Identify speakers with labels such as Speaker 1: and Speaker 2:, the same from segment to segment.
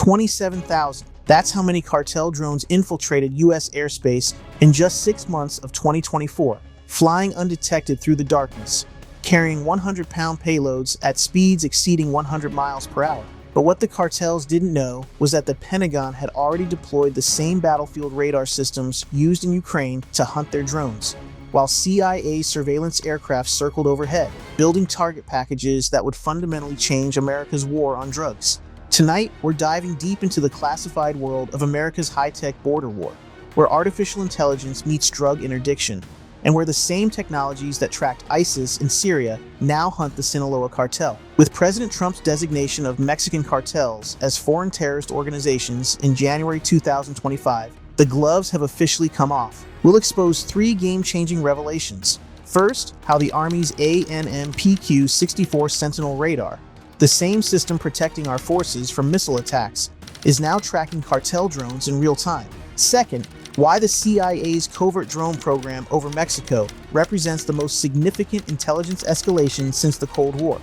Speaker 1: 27,000. That's how many cartel drones infiltrated U.S. airspace in just 6 months of 2024, flying undetected through the darkness, carrying 100-pound payloads at speeds exceeding 100 miles per hour. But what the cartels didn't know was that the Pentagon had already deployed the same battlefield radar systems used in Ukraine to hunt their drones, while CIA surveillance aircraft circled overhead, building target packages that would fundamentally change America's war on drugs. Tonight, we're diving deep into the classified world of America's high-tech border war, where artificial intelligence meets drug interdiction, and where the same technologies that tracked ISIS in Syria now hunt the Sinaloa cartel. With President Trump's designation of Mexican cartels as foreign terrorist organizations in January 2025, the gloves have officially come off. We'll expose 3 game-changing revelations. First, how the Army's MPQ-64 Sentinel radar, the same system protecting our forces from missile attacks, is now tracking cartel drones in real time. Second, why the CIA's covert drone program over Mexico represents the most significant intelligence escalation since the Cold War.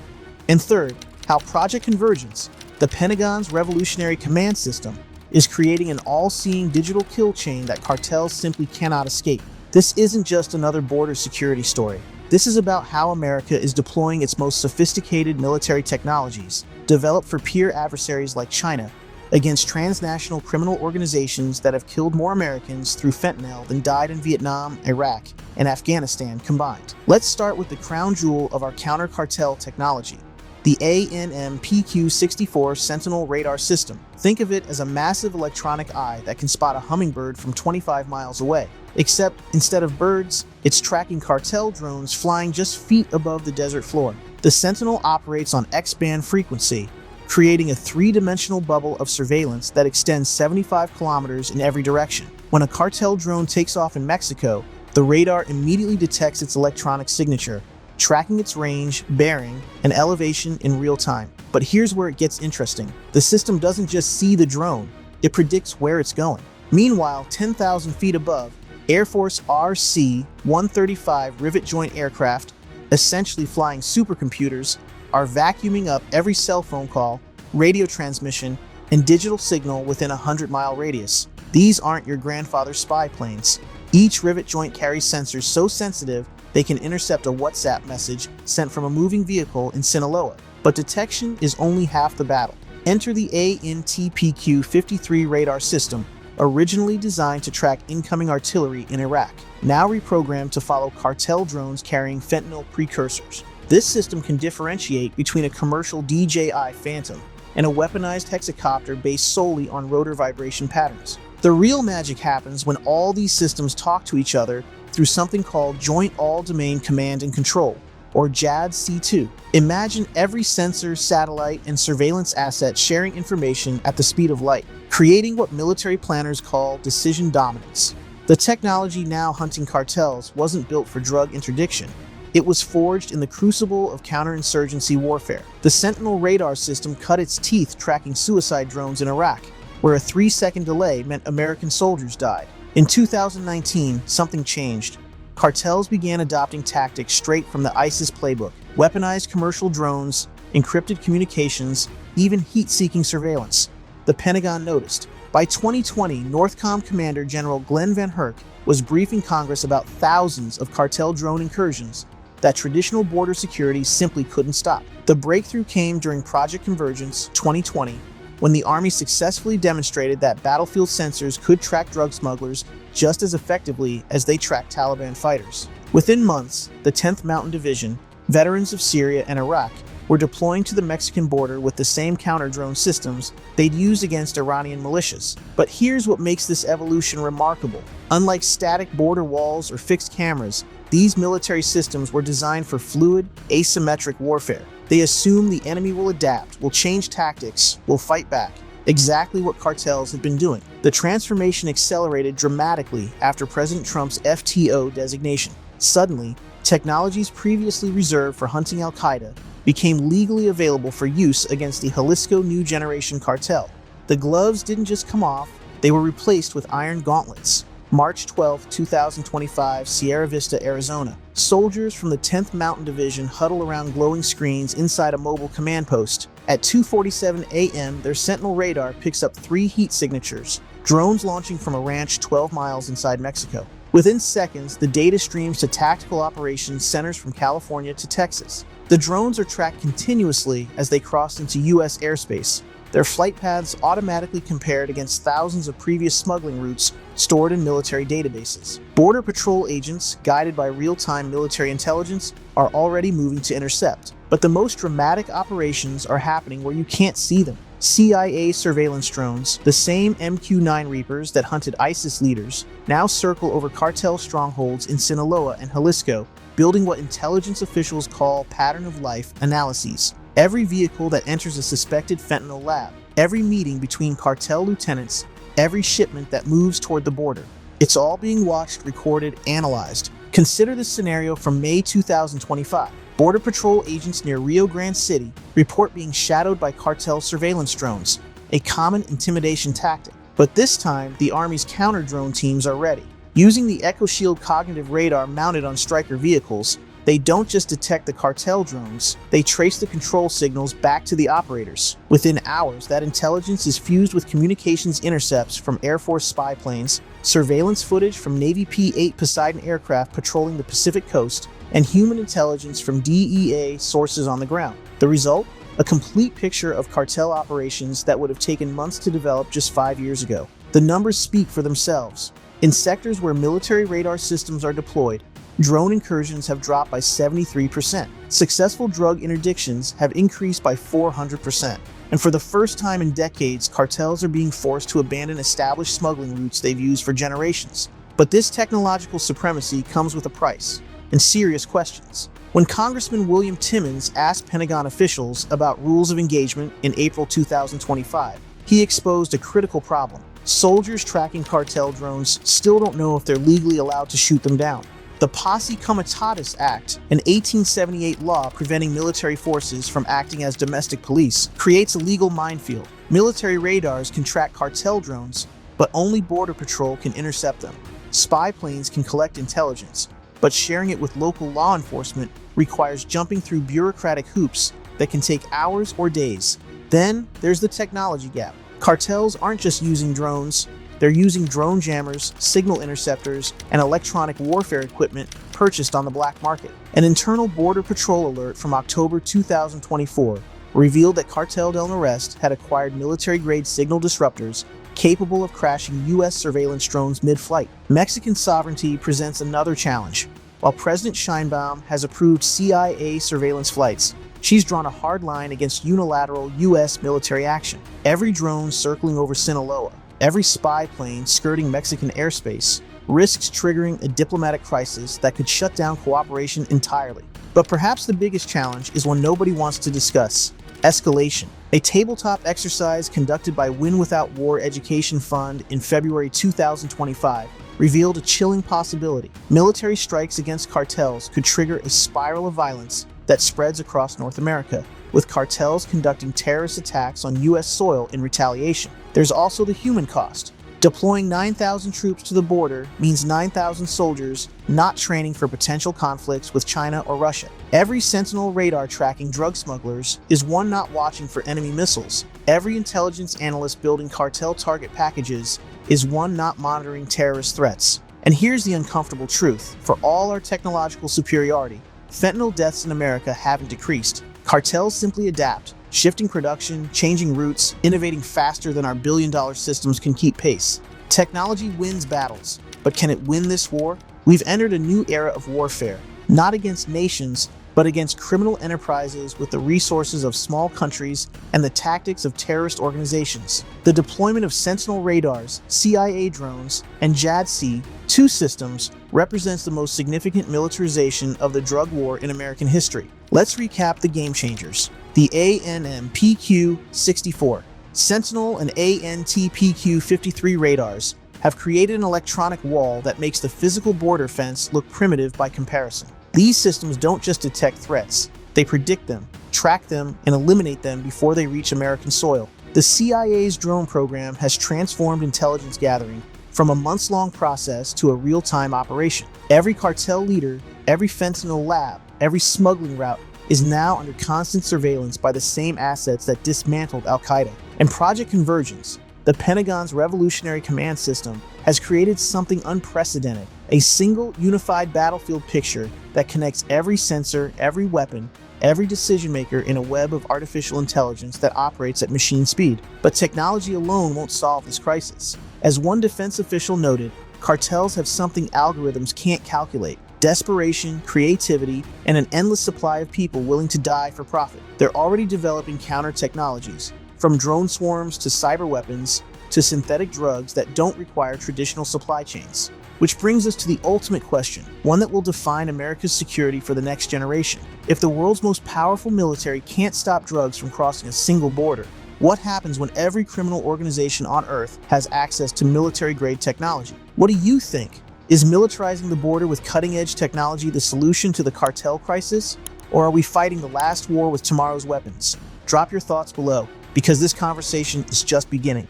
Speaker 1: And third, how Project Convergence, the Pentagon's revolutionary command system, is creating an all-seeing digital kill chain that cartels simply cannot escape. This isn't just another border security story. This is about how America is deploying its most sophisticated military technologies, developed for peer adversaries like China, against transnational criminal organizations that have killed more Americans through fentanyl than died in Vietnam, Iraq, and Afghanistan combined. Let's start with the crown jewel of our counter-cartel technology, the MPQ-64 Sentinel radar system. Think of it as a massive electronic eye that can spot a hummingbird from 25 miles away. Except instead of birds, it's tracking cartel drones flying just feet above the desert floor. The Sentinel operates on X-band frequency, creating a 3-dimensional bubble of surveillance that extends 75 kilometers in every direction. When a cartel drone takes off in Mexico, the radar immediately detects its electronic signature, tracking its range, bearing, and elevation in real time. But here's where it gets interesting. The system doesn't just see the drone, it predicts where it's going. Meanwhile, 10,000 feet above, Air Force RC-135 rivet joint aircraft, essentially flying supercomputers, are vacuuming up every cell phone call, radio transmission, and digital signal within a 100-mile radius. These aren't your grandfather's spy planes. Each rivet joint carries sensors so sensitive they can intercept a WhatsApp message sent from a moving vehicle in Sinaloa. But detection is only half the battle. Enter the MPQ-53 radar system, originally designed to track incoming artillery in Iraq, now reprogrammed to follow cartel drones carrying fentanyl precursors. This system can differentiate between a commercial DJI Phantom and a weaponized hexacopter based solely on rotor vibration patterns. The real magic happens when all these systems talk to each other through something called Joint All-Domain Command and Control, or JADC2. Imagine every sensor, satellite, and surveillance asset sharing information at the speed of light, creating what military planners call decision dominance. The technology now hunting cartels wasn't built for drug interdiction. It was forged in the crucible of counterinsurgency warfare. The Sentinel radar system cut its teeth tracking suicide drones in Iraq, where a 3-second delay meant American soldiers died. In 2019, something changed. Cartels began adopting tactics straight from the ISIS playbook: weaponized commercial drones, encrypted communications, even heat-seeking surveillance. The Pentagon noticed. By 2020, Northcom Commander General Glenn Van Herk was briefing Congress about thousands of cartel drone incursions that traditional border security simply couldn't stop. The breakthrough came during Project Convergence 2020, when the Army successfully demonstrated that battlefield sensors could track drug smugglers just as effectively as they tracked Taliban fighters. Within months, the 10th Mountain Division, veterans of Syria and Iraq, were deploying to the Mexican border with the same counter-drone systems they'd used against Iranian militias. But here's what makes this evolution remarkable. Unlike static border walls or fixed cameras, these military systems were designed for fluid, asymmetric warfare. They assume the enemy will adapt, will change tactics, will fight back. Exactly what cartels have been doing. The transformation accelerated dramatically after President Trump's FTO designation. Suddenly, technologies previously reserved for hunting Al-Qaeda became legally available for use against the Jalisco New Generation cartel. The gloves didn't just come off, they were replaced with iron gauntlets. March 12, 2025, Sierra Vista, Arizona. Soldiers from the 10th Mountain Division huddle around glowing screens inside a mobile command post. At 2:47 a.m., their Sentinel radar picks up 3 heat signatures, drones launching from a ranch 12 miles inside Mexico. Within seconds, the data streams to tactical operations centers from California to Texas. The drones are tracked continuously as they cross into U.S. airspace, their flight paths automatically compared against thousands of previous smuggling routes stored in military databases. Border Patrol agents, guided by real-time military intelligence, are already moving to intercept. But the most dramatic operations are happening where you can't see them. CIA surveillance drones, the same MQ-9 Reapers that hunted ISIS leaders, now circle over cartel strongholds in Sinaloa and Jalisco, building what intelligence officials call pattern of life analyses. Every vehicle that enters a suspected fentanyl lab, every meeting between cartel lieutenants, every shipment that moves toward the border. It's all being watched, recorded, analyzed. Consider this scenario from May 2025. Border Patrol agents near Rio Grande City report being shadowed by cartel surveillance drones, a common intimidation tactic. But this time, the Army's counter-drone teams are ready. Using the EchoShield cognitive radar mounted on Stryker vehicles, they don't just detect the cartel drones, they trace the control signals back to the operators. Within hours, that intelligence is fused with communications intercepts from Air Force spy planes, surveillance footage from Navy P-8 Poseidon aircraft patrolling the Pacific coast, and human intelligence from DEA sources on the ground. The result? A complete picture of cartel operations that would have taken months to develop just 5 years ago. The numbers speak for themselves. In sectors where military radar systems are deployed, drone incursions have dropped by 73%. Successful drug interdictions have increased by 400%. And for the first time in decades, cartels are being forced to abandon established smuggling routes they've used for generations. But this technological supremacy comes with a price and serious questions. When Congressman William Timmons asked Pentagon officials about rules of engagement in April 2025, he exposed a critical problem. Soldiers tracking cartel drones still don't know if they're legally allowed to shoot them down. The Posse Comitatus Act, an 1878 law preventing military forces from acting as domestic police, creates a legal minefield. Military radars can track cartel drones, but only Border Patrol can intercept them. Spy planes can collect intelligence, but sharing it with local law enforcement requires jumping through bureaucratic hoops that can take hours or days. Then there's the technology gap. Cartels aren't just using drones, they're using drone jammers, signal interceptors, and electronic warfare equipment purchased on the black market. An internal Border Patrol alert from October 2024 revealed that Cartel del Noreste had acquired military-grade signal disruptors capable of crashing U.S. surveillance drones mid-flight. Mexican sovereignty presents another challenge. While President Sheinbaum has approved CIA surveillance flights, she's drawn a hard line against unilateral U.S. military action. Every drone circling over Sinaloa, every spy plane skirting Mexican airspace, risks triggering a diplomatic crisis that could shut down cooperation entirely. But perhaps the biggest challenge is one nobody wants to discuss: escalation. A tabletop exercise conducted by Win Without War Education Fund in February 2025 revealed a chilling possibility. Military strikes against cartels could trigger a spiral of violence that spreads across North America, with cartels conducting terrorist attacks on U.S. soil in retaliation. There's also the human cost. Deploying 9,000 troops to the border means 9,000 soldiers not training for potential conflicts with China or Russia. Every Sentinel radar tracking drug smugglers is one not watching for enemy missiles. Every intelligence analyst building cartel target packages is one not monitoring terrorist threats. And here's the uncomfortable truth. For all our technological superiority, fentanyl deaths in America haven't decreased. Cartels simply adapt, shifting production, changing routes, innovating faster than our billion-dollar systems can keep pace. Technology wins battles, but can it win this war? We've entered a new era of warfare, not against nations, but against criminal enterprises with the resources of small countries and the tactics of terrorist organizations. The deployment of Sentinel radars, CIA drones, and JADC-2 systems represents the most significant militarization of the drug war in American history. Let's recap the game changers. The MPQ-64 Sentinel and MPQ-53 radars have created an electronic wall that makes the physical border fence look primitive by comparison. These systems don't just detect threats, they predict them, track them, and eliminate them before they reach American soil. The CIA's drone program has transformed intelligence gathering, from a months-long process to a real-time operation. Every cartel leader, every fentanyl lab, every smuggling route is now under constant surveillance by the same assets that dismantled Al-Qaeda. And Project Convergence, the Pentagon's revolutionary command system, has created something unprecedented: a single, unified battlefield picture that connects every sensor, every weapon, every decision maker in a web of artificial intelligence that operates at machine speed. But technology alone won't solve this crisis. As one defense official noted, cartels have something algorithms can't calculate: desperation, creativity, and an endless supply of people willing to die for profit. They're already developing counter technologies, from drone swarms to cyber weapons to synthetic drugs that don't require traditional supply chains. Which brings us to the ultimate question, one that will define America's security for the next generation. If the world's most powerful military can't stop drugs from crossing a single border, what happens when every criminal organization on Earth has access to military-grade technology? What do you think? Is militarizing the border with cutting-edge technology the solution to the cartel crisis? Or are we fighting the last war with tomorrow's weapons? Drop your thoughts below, because this conversation is just beginning.